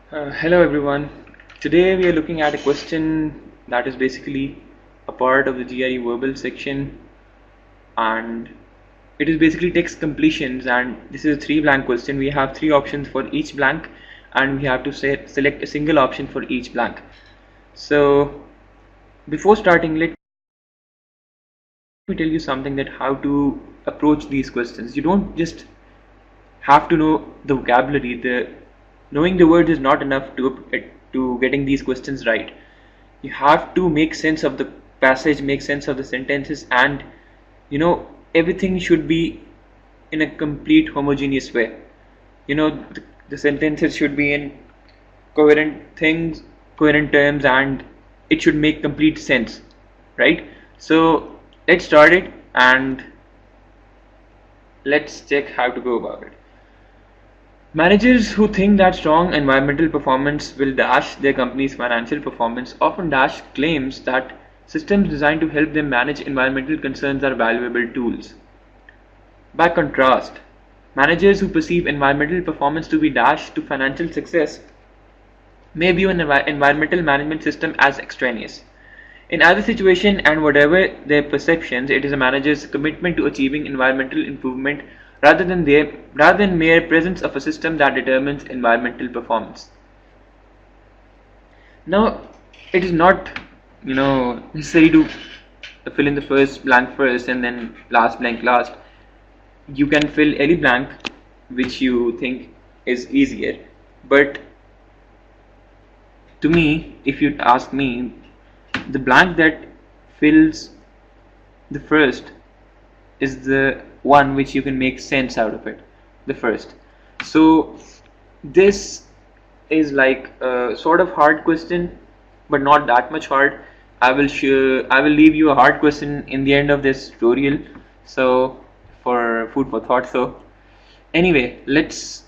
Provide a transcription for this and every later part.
Hello everyone. Today we are looking at a question that is basically a part of the GRE verbal section, and it is basically text completions, and this is a three blank question. We have three options for each blank and we have to select a single option for each blank. So before starting, let me tell you something that how to approach these questions. You don't just have to know the vocabulary. The knowing the words is not enough to getting these questions right. You have to make sense of the passage, make sense of the sentences, and everything should be in a complete homogeneous way. The sentences should be in coherent things, coherent terms, and it should make complete sense, right? So let's start it and let's check how to go about it. Managers who think that strong environmental performance will dash their company's financial performance often dash claims that systems designed to help them manage environmental concerns are valuable tools. By contrast, managers who perceive environmental performance to be dashed to financial success may view an environmental management system as extraneous. In either situation and whatever their perceptions, it is a manager's commitment to achieving environmental improvement rather than mere presence of a system that determines environmental performance. Now, it is not necessary to fill in the first blank first and then last blank last. You can fill any blank which you think is easier, but to me, if you ask me, the blank that fills the first is the one which you can make sense out of it, the first. So this is like a sort of hard question, but not that much hard. I will leave you a hard question in the end of this tutorial, so for food for thought. So anyway, let's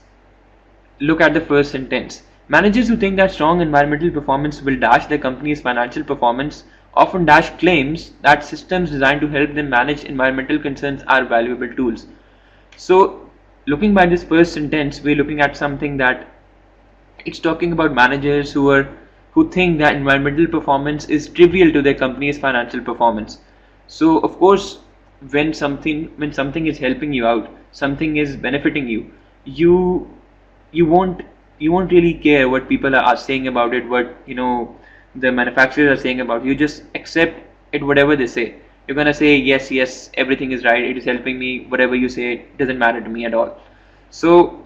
look at the first sentence. Managers who think that strong environmental performance will dash their company's financial performance often dash claims that systems designed to help them manage environmental concerns are valuable tools. So, looking by this first sentence, we're looking at something that it's talking about managers who think that environmental performance is trivial to their company's financial performance. So, of course, when something is helping you out, something is benefiting you, you you won't you won't really care what people are saying about it, what the manufacturers are saying about it. You just accept it whatever they say. You're gonna say yes, everything is right, it is helping me, whatever you say, it doesn't matter to me at all. So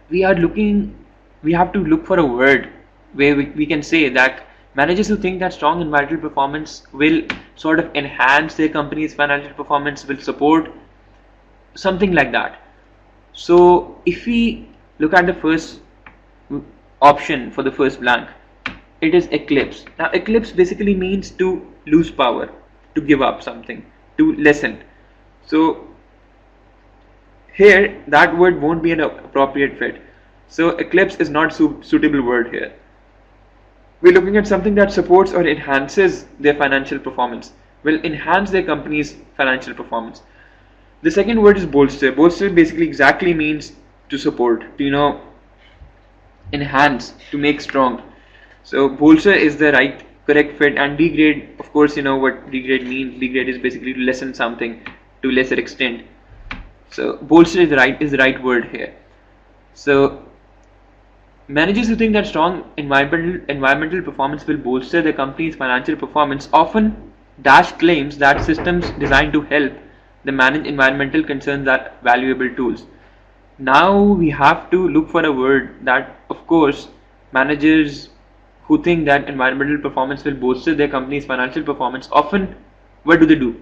we are looking we have to look for a word where we can say that managers who think that strong environmental performance will sort of enhance their company's financial performance, will support something like that. So if we look at the first option for the first blank, it is eclipse. Now eclipse basically means to lose power, to give up something, to lessen. So here that word won't be an appropriate fit. So eclipse is not suitable word here. We're looking at something that supports or enhances their financial performance, will enhance their company's financial performance. The second word is bolster. Bolster basically exactly means to support, to enhance, to make strong. So bolster is the right correct fit, and degrade, of course, you know what degrade means. Degrade is basically to lessen something to lesser extent. So bolster is the right word here. So managers who think that strong environmental performance will bolster their company's financial performance often dash claims that systems designed to help them manage environmental concerns are valuable tools. Now we have to look for a word that, of course, managers who think that environmental performance will bolster their company's financial performance often, what do?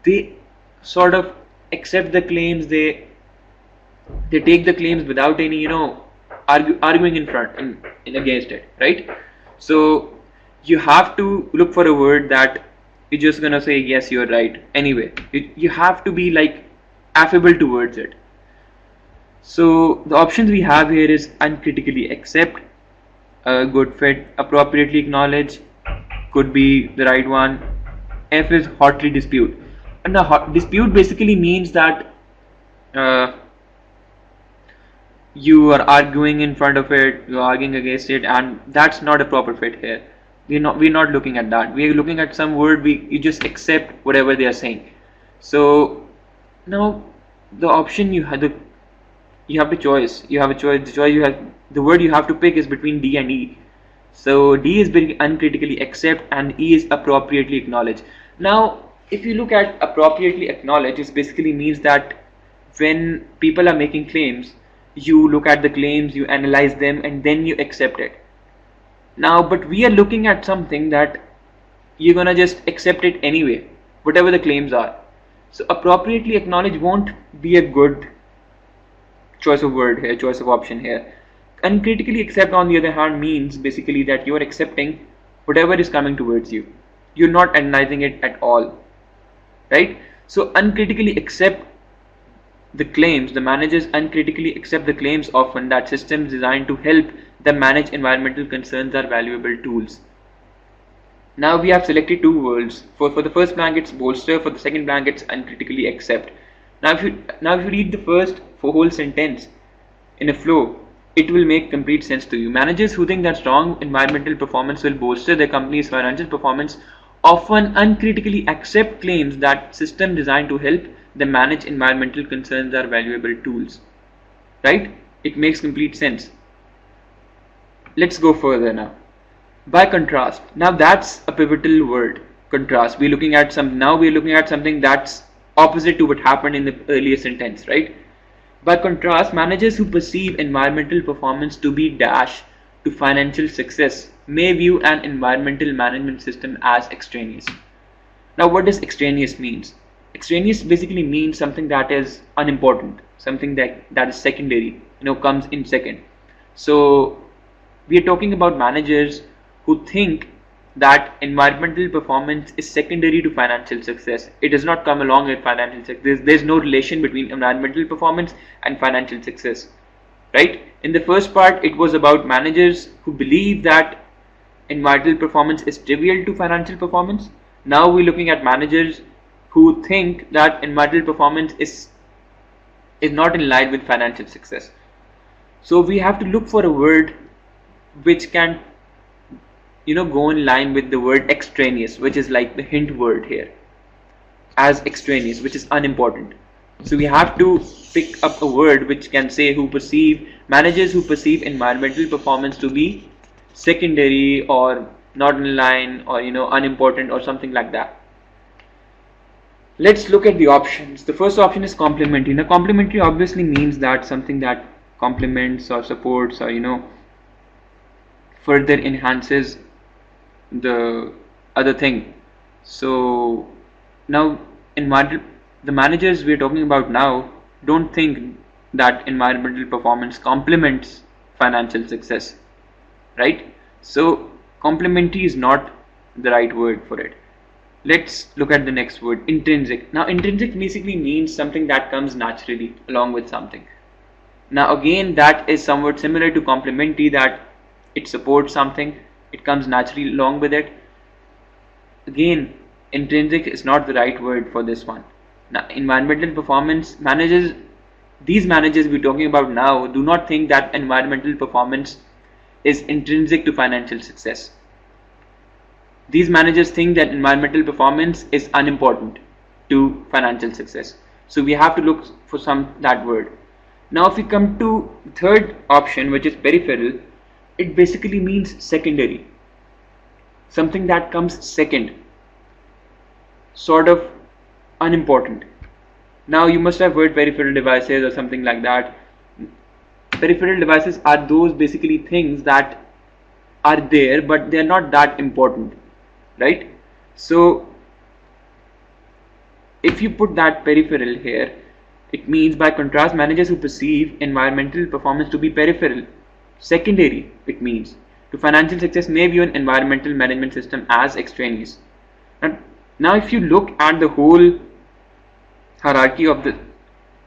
They sort of accept the claims. They take the claims without any arguing in front in against it, right? So you have to look for a word that you're just gonna say yes, you're right anyway. You have to be like affable towards it. So the options we have here is uncritically accept, a good fit, appropriately acknowledge, could be the right one. F is hotly dispute. And a dispute basically means that you are arguing in front of it, you're arguing against it, and that's not a proper fit here. We're not looking at that. We're looking at some word, you just accept whatever they are saying. So now the option you have the choice. You have a choice. The word you have to pick is between D and E. So D is very uncritically accept and E is appropriately acknowledge. Now if you look at appropriately acknowledge, it basically means that when people are making claims, you look at the claims, you analyze them, and then you accept it. Now but we are looking at something that you're gonna just accept it anyway, whatever the claims are. So appropriately acknowledge won't be a good choice of word here, choice of option here. Uncritically accept, on the other hand, means basically that you are accepting whatever is coming towards you. You're not analyzing it at all, right? So uncritically accept the claims. The managers uncritically accept the claims often that systems designed to help them manage environmental concerns are valuable tools. Now we have selected two words. For the first blank it's bolster, for the second blank it's uncritically accept. Now if you read the first whole sentence in a flow, it will make complete sense to you. Managers who think that strong environmental performance will bolster their company's financial performance often uncritically accept claims that systems designed to help them manage environmental concerns are valuable tools. Right? It makes complete sense. Let's go further now. By contrast, now that's a pivotal word. Contrast. We're looking at something that's opposite to what happened in the earlier sentence, right? By contrast, managers who perceive environmental performance to be dash to financial success may view an environmental management system as extraneous. Now what does extraneous means? Extraneous basically means something that is unimportant, something that is secondary, comes in second. So we are talking about managers who think that environmental performance is secondary to financial success. It does not come along with financial success. There's no relation between environmental performance and financial success, right? In the first part, it was about managers who believe that environmental performance is trivial to financial performance. Now we're looking at managers who think that environmental performance is not in line with financial success. So we have to look for a word which can go in line with the word extraneous, which is like the hint word here, as extraneous, which is unimportant. So we have to pick up a word which can say managers who perceive environmental performance to be secondary or not in line or unimportant or something like that. Let's look at the options. The first option is complementary. Now complementary obviously means that something that complements or supports or further enhances the other thing. So now the managers we're talking about now don't think that environmental performance complements financial success, right? So complementary is not the right word for it. Let's look at the next word, intrinsic. Now intrinsic basically means something that comes naturally along with something. Now again, that is somewhat similar to complementary, that it supports something, it comes naturally along with it. Again, intrinsic is not the right word for this one. Now environmental performance these managers we're talking about now do not think that environmental performance is intrinsic to financial success. These managers think that environmental performance is unimportant to financial success. So we have to look for that word. Now if we come to the third option, which is peripheral, it basically means secondary, something that comes second, sort of unimportant. Now you must have heard peripheral devices or something like that. Peripheral devices are those basically things that are there but they are not that important, right? So if you put that peripheral here, it means by contrast, managers who perceive environmental performance to be peripheral, secondary, it means, to financial success may view an environmental management system as extraneous. And now if you look at the whole hierarchy of the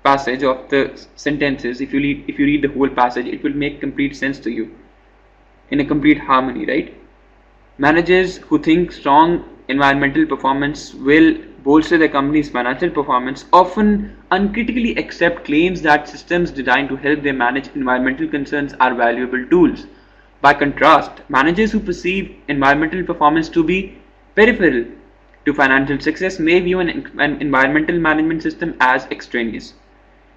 passage of the sentences, if you read the whole passage, it will make complete sense to you in a complete harmony, right? Managers who think strong environmental performance will bolster their company's financial performance often uncritically accept claims that systems designed to help them manage environmental concerns are valuable tools. By contrast, managers who perceive environmental performance to be peripheral to financial success may view an environmental management system as extraneous.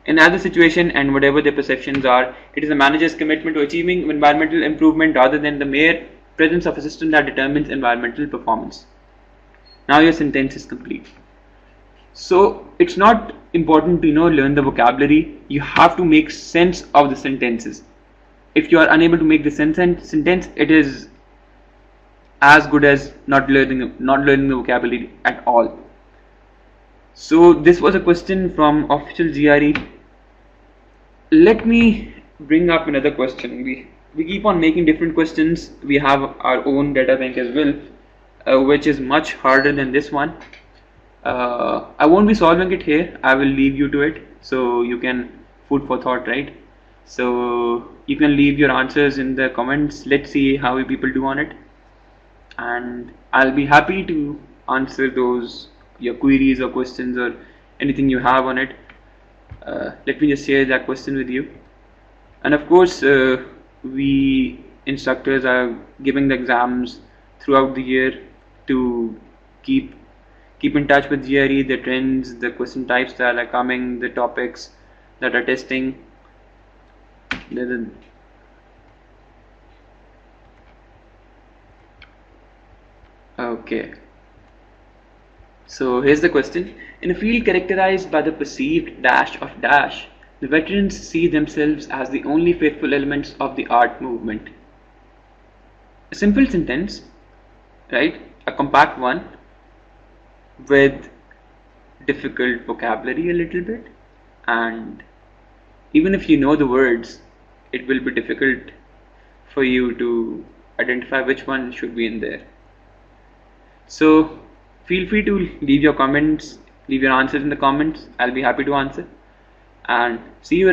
In either situation, and whatever their perceptions are, it is the manager's commitment to achieving environmental improvement rather than the mere presence of a system that determines environmental performance. Now your sentence is complete. So it's not important to learn the vocabulary. You have to make sense of the sentences. If you are unable to make the sentence, it is as good as not learning the vocabulary at all. So this was a question from official GRE. Let me bring up another question. We keep on making different questions. We have our own data bank as well, which is much harder than this one. I won't be solving it here. I will leave you to it, so you can food for thought, right? So you can leave your answers in the comments. Let's see how people do on it, and I'll be happy to answer those your queries or questions or anything you have on it. Let me just share that question with you. And of course, we instructors are giving the exams throughout the year to keep in touch with GRE, the trends, the question types that are coming, the topics that are testing. Okay, so here's the question. In a field characterized by the perceived dash of dash, the veterans see themselves as the only faithful elements of the art movement. A simple sentence, right? A compact one with difficult vocabulary a little bit, and even if you know the words, it will be difficult for you to identify which one should be in there. So feel free to leave your comments, leave your answers in the comments. I'll be happy to answer, and see you around.